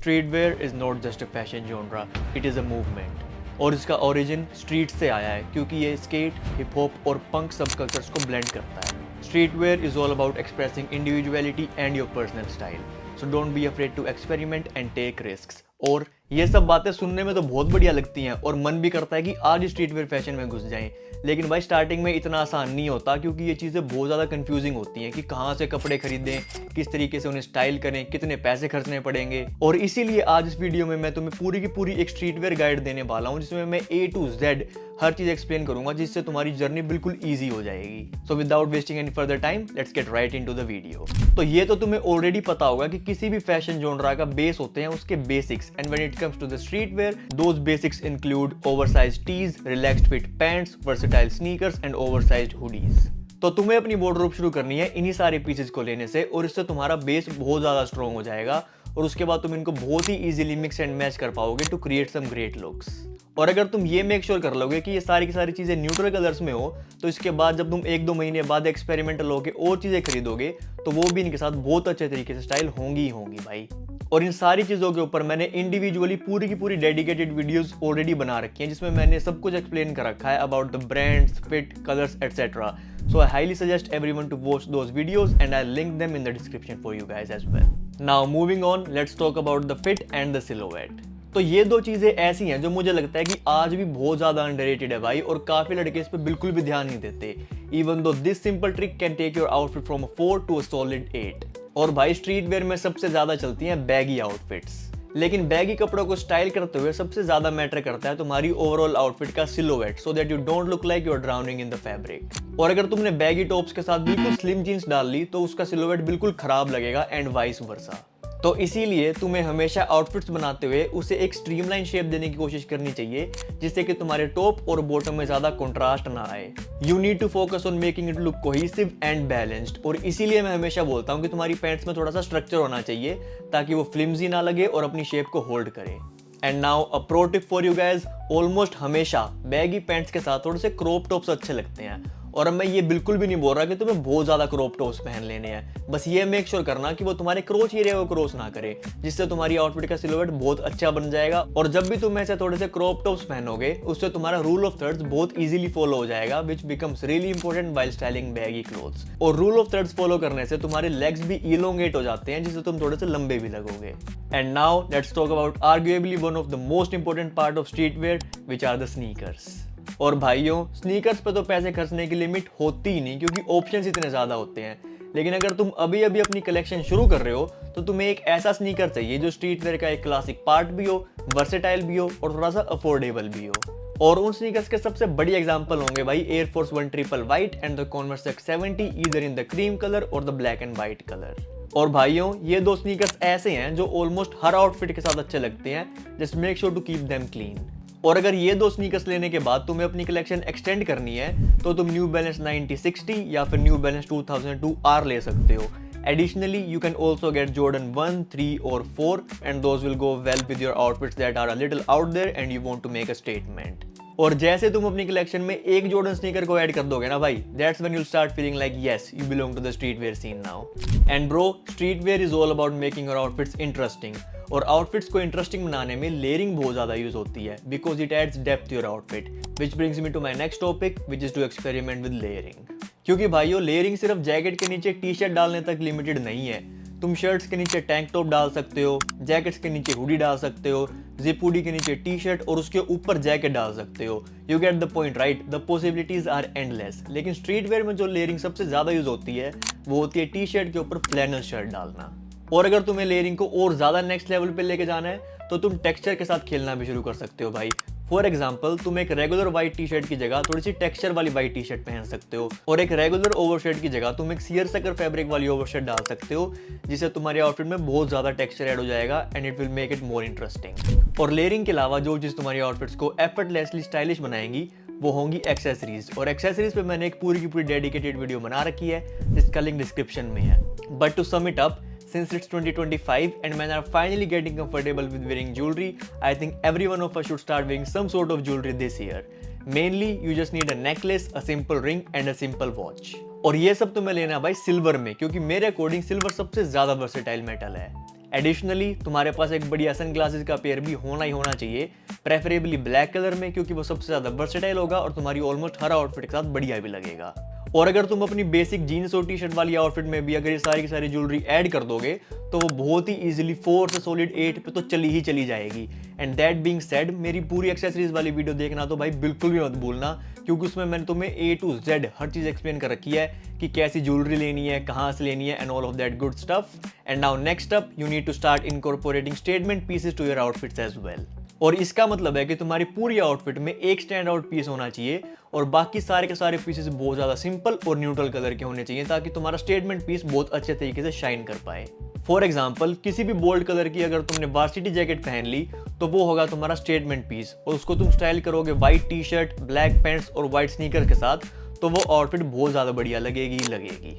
Streetwear is not just a fashion genre, it is a movement. और इसका origin street से आया है क्योंकि ये स्केट, हिप हॉप और पंक सब कल्चर्स को ब्लेंड करता है। Streetwear is all about expressing individuality and your personal style. So don't be afraid to experiment and take risks. और ये सब बातें सुनने में तो बहुत बढ़िया लगती हैं और मन भी करता है कि आज स्ट्रीटवेयर फैशन में घुस जाएं, लेकिन भाई स्टार्टिंग में इतना आसान नहीं होता क्योंकि ये चीज़ें बहुत ज़्यादा कंफ्यूजिंग होती हैं कि कहाँ से कपड़े खरीदें, किस तरीके से उन्हें स्टाइल करें, कितने पैसे खर्चने पड़ेंगे। और इसीलिए आज इस वीडियो में मैं तुम्हें पूरी की पूरी एक स्ट्रीटवेयर गाइड देने वाला हूँ जिसमें मैं A to Z her cheese explain करूंगा जिससे तुम्हारी जर्नी बिल्कुल ईजी हो जाएगी। So without wasting any further time let's get right into the video. तो ये तो तुम्हें ऑलरेडी पता होगा कि किसी भी फैशन जॉनरा का बेस होते हैं उसके basics, and when it comes to the streetwear those basics include oversized tees, relaxed fit pants, versatile sneakers and oversized hoodies. तो तुम्हें अपनी वार्डरोब शुरू करनी है इन्हीं सारे पीसेस को लेने से और इससे तुम्हारा बेस बहुत ज्यादा स्ट्रॉन्ग हो जाएगा और उसके बाद तुम इनको बहुत ही इजीली मिक्स एंड मैच कर पाओगे to create some great looks. और अगर तुम ये मेक श्योर कर लोगे कि ये सारी की सारी चीजें न्यूट्रल कलर्स में हो तो इसके बाद जब तुम 1-2 महीने बाद एक्सपेरिमेंटल होके और चीजें खरीदोगे तो वो भी इनके साथ बहुत अच्छे तरीके से स्टाइल होंगी ही होंगी भाई। और इन सारी चीजों के ऊपर मैंने इंडिविजुअली पूरी की पूरी डेडिकेटेड वीडियोस ऑलरेडी बना रखी हैं जिसमें मैंने सब कुछ एक्सप्लेन कर रखा है about the brands, fit, colours etcetera. So I highly suggest everyone to watch those videos and I'll link them in the description for you guys as well. Now moving on, let's talk about the fit and the silhouette. तो ये दो चीजें ऐसी हैं जो मुझे लगता है कि आज भी बहुत ज्यादा अंडररेटेड है भाई और काफी लड़के इस पे बिल्कुल भी ध्यान नहीं देते। Even though this simple trick can take your outfit from a 4 to a solid 8. और भाई स्ट्रीटवेयर में सबसे ज्यादा चलती हैं बैगी आउटफिट्स, लेकिन बैगी कपड़ों को स्टाइल करते हुए सबसे ज्यादा मैटर करता है तुम्हारी ओवरऑल आउटफिट का silhouette, so that you don't look like you are drowning in the fabric. और अगर तुमने बैगी टॉप्स के साथ बिल्कुल स्लिम जीन्स डाल ली तो उसका सिलोवेट बिल्कुल खराब लगेगा एंड वाइस वर्सा। तो इसीलिए तुम्हें हमेशा आउटफिट्स बनाते हुए उसे एक स्ट्रीमलाइन शेप देने की कोशिश करनी चाहिए जिससे कि तुम्हारे टॉप और बॉटम में ज्यादा कंट्रास्ट ना आए। You need to focus on making it look cohesive and balanced. और इसीलिए मैं हमेशा बोलता हूँ कि तुम्हारी पैंट्स में थोड़ा सा स्ट्रक्चर होना चाहिए ताकि वो फ्लिम्जी ना लगे और अपनी शेप को होल्ड करे। And now a pro tip for you guys, almost हमेशा बैगी पैंट्स के साथ थोड़े से क्रॉप टॉप्स अच्छे लगते हैं। और अब मैं ये बिल्कुल भी नहीं बोल रहा कि तुम्हें बहुत ज्यादा क्रॉप टॉप्स पहन लेने हैं, बस ये मेक श्योर करना कि वो तुम्हारे क्रोच एरिया को क्रॉस ना करे, जिससे तुम्हारी आउटफिट का सिलोवेट बहुत अच्छा बन जाएगा। और जब भी तुम ऐसे थोड़े से क्रॉप टॉप्स पहनोगे उससे तुम्हारा रूल ऑफ थर्ड्स बहुत इजीली फॉलो हो जाएगा, which becomes really important while styling baggy clothes. और रूल ऑफ थर्ड्स फॉलो करने से तुम्हारे लेग्स भी इलोंगेट हो जाते हैं जिससे तुम थोड़े से लंबे भी लगोगे। And now let's talk about arguably one of the most important part of streetwear, which are the sneakers. और भाइयों स्नीकर्स पे तो पैसे खर्चने की लिमिट होती ही नहीं क्योंकि ऑप्शंस इतने ज्यादा होते हैं, लेकिन अगर तुम अभी अभी अपनी कलेक्शन शुरू कर रहे हो तो तुम्हें एक ऐसा स्नीकर चाहिए जो स्ट्रीटवेयर का एक क्लासिक पार्ट भी हो, वर्सेटाइल भी हो और थोड़ा सा अफोर्डेबल भी हो। और उन स्नीकर्स के सबसे बड़ी एग्जांपल होंगे भाई Air Force 1 triple white and the Converse X70 either in the cream colour और the black and white colour. और भाइयों ये दो स्नीकर्स ऐसे हैं जो ऑलमोस्ट हर आउटफिट के साथ अच्छे लगते हैं, just make sure to keep them clean. और अगर ये दो स्नीकर्स लेने के बाद तुम्हें अपनी कलेक्शन एक्सटेंड करनी है तो तुम न्यू बैलेंस 9060 या फिर न्यू बैलेंस 2002 R ले सकते हो। Additionally, you can also get Jordan 1, 3 or 4 and those will go well with your outfits that are a little out there and you want to make a statement. और जैसे तुम अपनी collection में एक Jordan sneaker को add कर दोगे ना भाई, that's when you'll start feeling like yes, you belong to the streetwear scene now. And bro, streetwear is all about making your outfits interesting. और आउटफिट्स को इंटरेस्टिंग बनाने में लेयरिंग बहुत ज्यादा यूज होती है because it adds depth to your outfit, which brings me to my next topic which is to experiment with layering. क्योंकि भाइयों लेयरिंग सिर्फ जैकेट के नीचे टी शर्ट डालने तक लिमिटेड नहीं है, तुम शर्ट्स के नीचे टैंक टॉप डाल सकते हो, जैकेट्स के नीचे हुडी डाल सकते हो, जिप हुडी के नीचे टी शर्ट और उसके ऊपर जैकेट डाल सकते हो। You get the point right, the possibilities are endless. लेकिन स्ट्रीटवेयर में जो लेयरिंग सबसे ज्यादा यूज होती है वो होती है टी शर्ट के ऊपर फ्लैनल शर्ट डालना। और अगर तुम्हें लेयरिंग को और ज्यादा नेक्स्ट लेवल पे लेके जाना है तो तुम टेक्सचर के साथ खेलना भी शुरू कर सकते हो भाई। फॉर एग्जाम्पल तुम एक रेगुलर व्हाइट टी शर्ट की जगह थोड़ी सी टेक्सचर वाली व्हाइट टी शर्ट पहन सकते हो और एक रेगुलर ओवरशर्ट की जगह तुम एक सीयरसकर फैब्रिक वाली ओवरशर्ट डाल सकते हो, जिससे तुम्हारे आउटफिट में बहुत ज्यादा टेक्सचर ऐड हो जाएगा and it will make it more interesting. और लेयरिंग के अलावा जो चीज तुम्हारी आउटफिट्स को एफर्टलेसली स्टाइलिश बनाएंगी वो होंगी एक्सेसरीज। और एक्सेसरीज पे मैंने एक पूरी की पूरी डेडिकेटेड वीडियो बना रखी है जिसका लिंक डिस्क्रिप्शन में है। But to sum it up, since it's 2025 and men are finally getting comfortable with wearing jewelry, I think every one of us should start wearing some sort of jewelry this year. Mainly, you just need a necklace, a simple ring and a simple watch. और ये सब तुम्हें लेना भाई silver में, क्योंकि मेरे according silver सबसे ज्यादा वर्सेटाइल मेटल है। एडिशनली तुम्हारे पास एक बढ़िया सनग्लासेस का पेयर भी होना ही होना चाहिए, प्रेफरेबली ब्लैक कलर में, क्योंकि वो सबसे ज़्यादा वर्सेटाइल होगा और तुम्हारी ऑलमोस्ट हर आउटफिट के साथ बढ़िया भी लगेगा। और अगर तुम अपनी बेसिक जीन्स और टी शर्ट वाली आउटफिट में भी अगर ये सारी की सारी ज्वेलरी ऐड कर दोगे तो वो बहुत ही इजीली 4 से सॉलिड 8 पे तो चली जाएगी। एंड दैट बीइंग सेड, मेरी पूरी एक्सेसरीज वाली वीडियो देखना तो भाई बिल्कुल भी मत भूलना, क्योंकि उसमें मैंने तुम्हें A to Z her cheese explain कर रखी है कि कैसी ज्वेलरी लेनी है, कहाँ से लेनी है, and all of that good stuff. And now next up you need to start incorporating statement pieces to your outfits as well. और इसका मतलब है कि तुम्हारी पूरी आउटफिट में एक स्टैंड आउट पीस होना चाहिए और बाकी सारे के सारे पीसेस बहुत ज़्यादा सिंपल और न्यूट्रल कलर के होने चाहिए, ताकि तुम्हारा स्टेटमेंट पीस बहुत अच्छे तरीके से शाइन कर पाए। फॉर एग्जाम्पल, किसी भी बोल्ड कलर की अगर तुमने वार्सिटी जैकेट पहन ली तो वो होगा तुम्हारा स्टेटमेंट पीस, और उसको तुम स्टाइल करोगे white T shirt, black pants और व्हाइट स्नीकर के साथ, तो वो आउटफिट बहुत ज़्यादा बढ़िया लगेगी।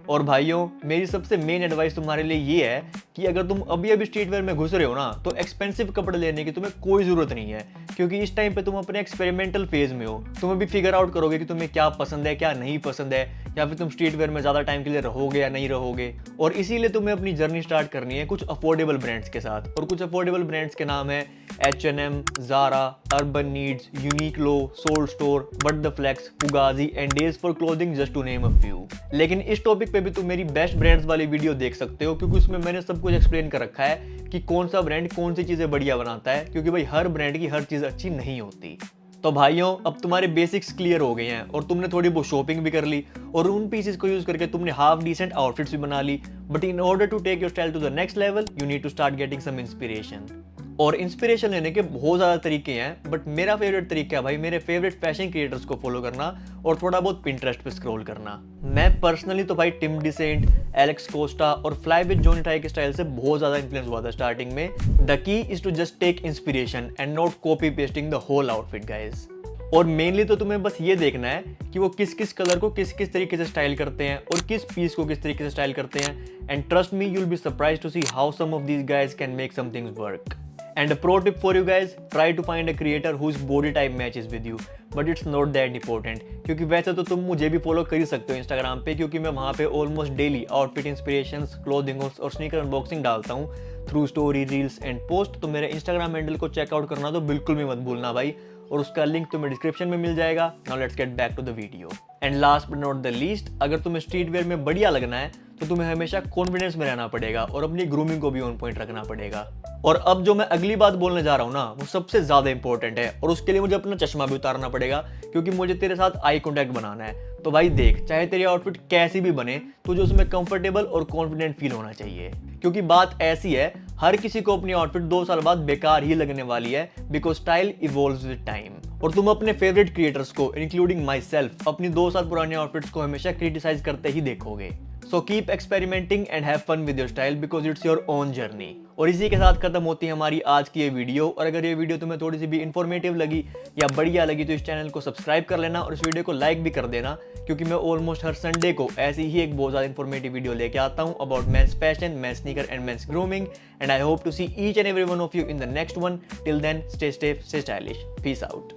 और भाइयों, मेरी सबसे मेन एडवाइस तुम्हारे लिए ये है कि अगर तुम अभी स्ट्रीट वेयर में घुस रहे हो ना, तो एक्सपेंसिव कपड़े लेने की तुम्हें कोई ज़रूरत नहीं है, क्योंकि इस टाइम पे तुम अपने एक्सपेरिमेंटल फेज में हो। तुम्हें भी फिगर आउट करोगे कि तुम्हें क्या पसंद है, क्या नहीं पसंद है, या फिर तुम स्ट्रीट वेयर में ज़्यादा टाइम के लिए रहोगे या नहीं रहोगे। और इसीलिए तुम्हें अपनी जर्नी स्टार्ट करनी है कुछ अफोर्डेबल ब्रांड्स के साथ, और कुछ अफोर्डेबल ब्रांड्स के नाम है H&M, Zara, Urban Needs, Uniqlo, Soul Store, But The Flex, Fugazi and Days for Clothing, just to name a few। लेकिन इस टॉपिक पे भी तुम मेरी बेस्ट ब्रांड्स वाली वीडियो देख सकते हो, क्योंकि उसमें मैंने सब कुछ एक्सप्लेन कर रखा है कि कौन सा ब्रांड कौन सी चीज़ें बढ़िया बनाता है, क्योंकि भाई हर ब्रांड की हर चीज़ अच्छी नहीं होती। तो भाइयों, अब तुम्हारे बेसिक्स क्लियर हो गए हैं और तुमने थोड़ी बहुत शॉपिंग भी कर ली और उन पीसेस को यूज करके तुमने हाफ डिसेंट आउटफिट्स भी बना ली। But in order to take your style to the next level you need to start getting some inspiration. और इंस्पिरेशन लेने के बहुत ज़्यादा तरीके हैं, बट मेरा फेवरेट तरीका है भाई मेरे फेवरेट फैशन क्रिएटर्स को फॉलो करना और थोड़ा बहुत पिंटरेस्ट पे स्क्रॉल करना। मैं पर्सनली तो भाई टिम डिसेंट, एलेक्स कोस्टा और फ्लाई विद जॉनी टाई के स्टाइल से बहुत ज़्यादा इन्फ्लुएंस हुआ था स्टार्टिंग में। The key is to just take inspiration and not copy pasting the whole outfit guys. और मेनली तो तुम्हें बस ये देखना है कि वो किस किस कलर को किस किस तरीके से स्टाइल करते हैं और किस पीस को किस तरीके से स्टाइल करते हैं। And trust me, you will be surprised to see how some of these guys can make some things work. And a pro tip for you guys, try to find a creator whose body type matches with you, but it's not that important, क्योंकि वैसे तो तुम मुझे भी follow कर ही सकते हो Instagram पे, क्योंकि मैं वहाँ पे almost daily outfit inspirations, clothing और स्नीकर अनबॉक्सिंग डालता हूँ through story, reels and post. तो मेरे इंस्टाग्राम हैंडल को चेकआउट करना तो बिल्कुल भी मत भूलना भाई, और उसका लिंक तुम्हें डिस्क्रिप्शन में मिल जाएगा। Now let's get back to the video. And last but not the least, अगर तुम्हें स्ट्रीट वेयर में बढ़िया लगना है तो तुम्हें हमेशा कॉन्फिडेंस में रहना पड़ेगा और अपनी ग्रूमिंग को भी ऑन पॉइंट रखना पड़ेगा। और अब जो मैं अगली बात बोलने जा रहा हूँ ना, वो सबसे ज्यादा इंपॉर्टेंट है, और उसके लिए मुझे अपना चश्मा भी उतारना पड़ेगा, क्योंकि मुझे तेरे साथ आई कॉन्टैक्ट बनाना है। तो भाई देख, चाहे तेरी आउटफिट कैसी भी बने, तुझे उसमें कंफर्टेबल और कॉन्फिडेंट फील होना चाहिए, क्योंकि बात ऐसी है, हर किसी को अपनी आउटफिट 2 साल बाद बेकार ही लगने वाली है, because style evolves with time. और तुम अपने फेवरेट क्रिएटर्स को, इंक्लूडिंग माई सेल्फ, अपनी 2 साल पुरानी आउटफिट्स को हमेशा क्रिटिसाइज करते ही देखोगे। So keep experimenting and have fun with your style, because it's your own journey. और इसी के साथ खत्म होती है हमारी आज की ये वीडियो। और अगर ये वीडियो तुम्हें थोड़ी सी भी इन्फॉर्मेटिव लगी या बढ़िया लगी तो इस चैनल को सब्सक्राइब कर लेना और इस वीडियो को लाइक भी कर देना, क्योंकि मैं ऑलमोस्ट हर संडे को ऐसी ही एक बहुत ज़्यादा इन्फॉर्मेटिव वीडियो लेके आता हूँ about men's fashion, men's sneaker and men's grooming. And I hope to see each and every one of you in the next one. Till then, stay safe, stay stylish, peace out.